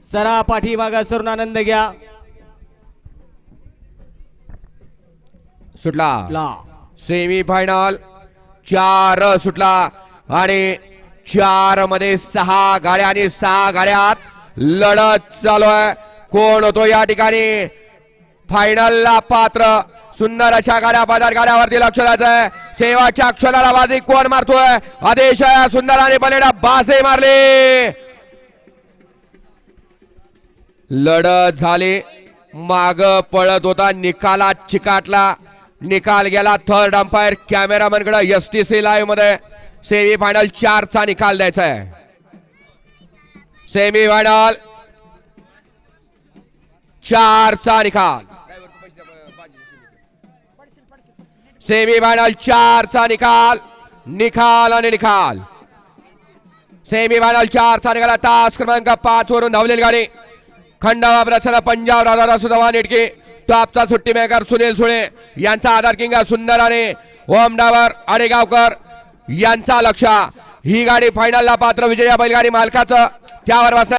सरा पाठीमागा सरून आनंद घ्या. सुटला सेमी फायनल 4 सुटला आणि 4 मध्ये 6 गाड्या आणि 6 गाड्यात लढत चालू आहे. कोण होतो या ठिकाणी फायनलला पात्र. सुंदर अशा गाड्या बाजार गाड्यावरती लक्ष द्यायचंय. शेवटच्या क्षणाला बाजी कोण मारतोय. आदेश सुंदर आणि बलेडा बाजे मारले. लढत झाली. माग पळत होता. निकालात चिकाटला. निकाल गेला. थर्ड अंपायर कॅमेरामॅन कडे एसटीसी लाईव्ह मध्ये सेमी फायनल 4 चा निकाल द्यायचा आहे. सेमी फायनल 4 चा निकाल. सेमी फायनल 4 चा निकाल. निकाल आणि निकाल. सेमी फायनल 4 चा निकाल. तास क्रमांक 5 वरून धावलेली गाडी खंडावा प्रचंड पंजाब राजा सुधावा निटके. टॉपचा सुट्टी मेकर सुनील सुळे यांचा आधार किंग सुंदर आणि ओम डावर आडेगावकर यांचा लक्ष. ही गाडी फायनलला पात्र. विजया बैलगाडी मालकाचं त्यावर